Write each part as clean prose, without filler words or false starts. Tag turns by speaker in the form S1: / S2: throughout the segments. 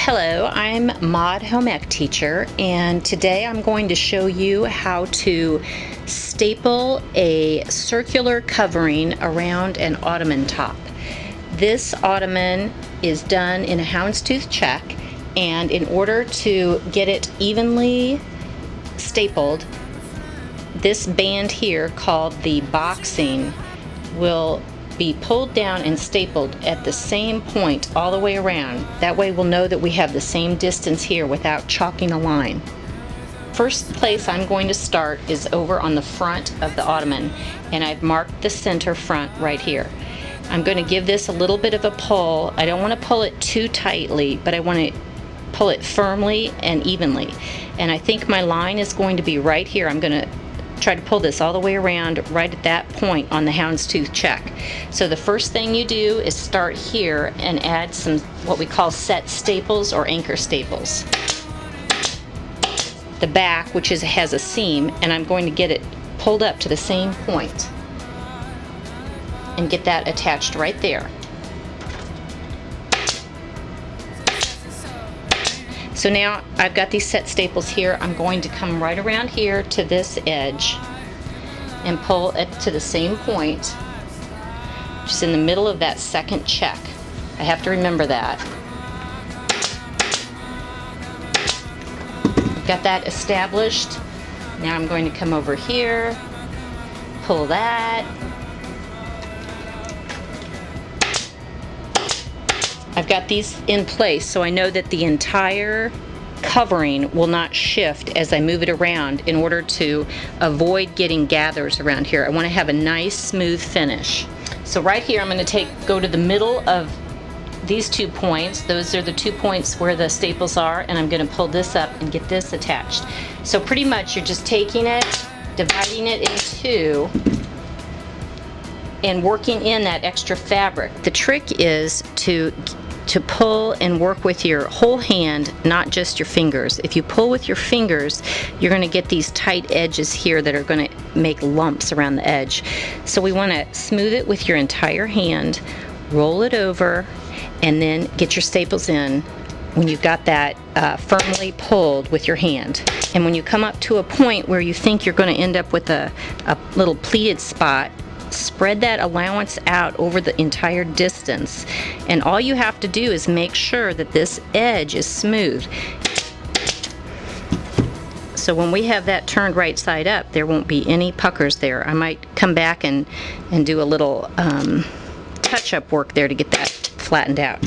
S1: Hello, I'm Maud Home Ec Teacher, and today I'm going to show you how to staple a circular covering around an ottoman top. This ottoman is done in a houndstooth check, and in order to get it evenly stapled, this band here called the boxing will be pulled down and stapled at the same point all the way around. That way we'll know that we have the same distance here without chalking a line. First place I'm going to start is over on the front of the ottoman, and I've marked the center front right here. I'm going to give this a little bit of a pull. I don't want to pull it too tightly, but I want to pull it firmly and evenly. And I think my line is going to be right here. I'm going to try to pull this all the way around right at that point on the houndstooth check. So the first thing you do is start here and add some what we call set staples or anchor staples. The back, which has a seam, and I'm going to get it pulled up to the same point and get that attached right there. So now I've got these set staples here. I'm going to come right around here to this edge and pull it to the same point, just in the middle of that second check. I have to remember that. Got that established. Now I'm going to come over here, pull that. I've got these in place so I know that the entire covering will not shift as I move it around in order to avoid getting gathers around here. I want to have a nice smooth finish. So right here I'm going to go to the middle of these 2 points. Those are the 2 points where the staples are, and I'm going to pull this up and get this attached. So pretty much you're just taking it, dividing it in two, and working in that extra fabric. The trick is to pull and work with your whole hand, not just your fingers. If you pull with your fingers, you're going to get these tight edges here that are going to make lumps around the edge. So we want to smooth it with your entire hand, roll it over, and then get your staples in when you've got that firmly pulled with your hand. And when you come up to a point where you think you're going to end up with a little pleated spot, spread that allowance out over the entire distance, and all you have to do is make sure that this edge is smooth. So when we have that turned right side up, there won't be any puckers there. I might come back and do a little touch-up work there to get that flattened out.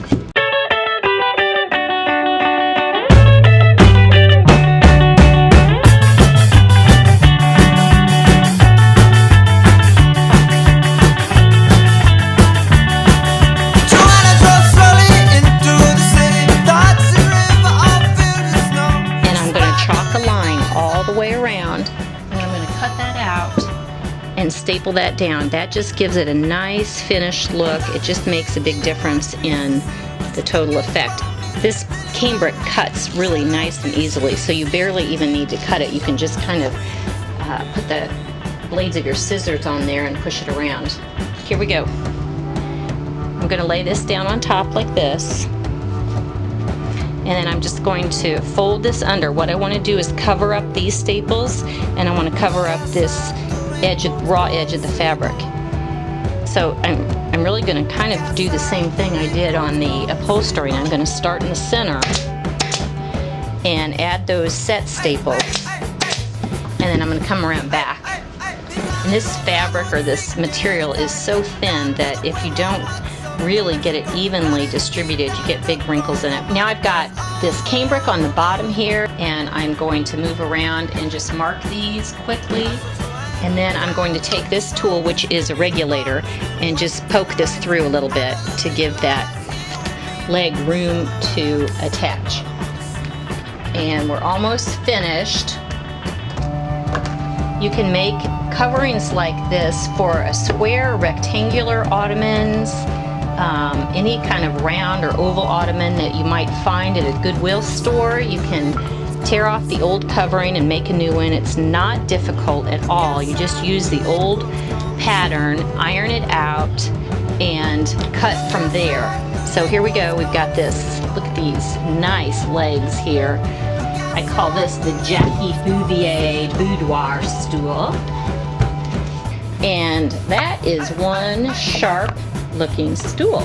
S1: And staple that down. That just gives it a nice finished look. It just makes a big difference in the total effect. This cambric cuts really nice and easily, so you barely even need to cut it. You can just kind of put the blades of your scissors on there and push it around. Here we go. I'm going to lay this down on top like this, and then I'm just going to fold this under. What I want to do is cover up these staples, and I want to cover up this raw edge of the fabric. So I'm really going to kind of do the same thing I did on the upholstery. I'm going to start in the center and add those set staples, and then I'm going to come around back. And this fabric or this material is so thin that if you don't really get it evenly distributed, you get big wrinkles in it. Now I've got this cambric on the bottom here, and I'm going to move around and just mark these quickly. And then I'm going to take this tool, which is a regulator, and just poke this through a little bit to give that leg room to attach. And we're almost finished. You can make coverings like this for a square, rectangular ottomans, any kind of round or oval ottoman that you might find at a Goodwill store. You can tear off the old covering and make a new one. It's not difficult at all. You just use the old pattern, iron it out, and cut from there. So here we go. We've got this Look at these nice legs here. I call this the Jackie Bouvier boudoir stool. And that is one sharp looking stool.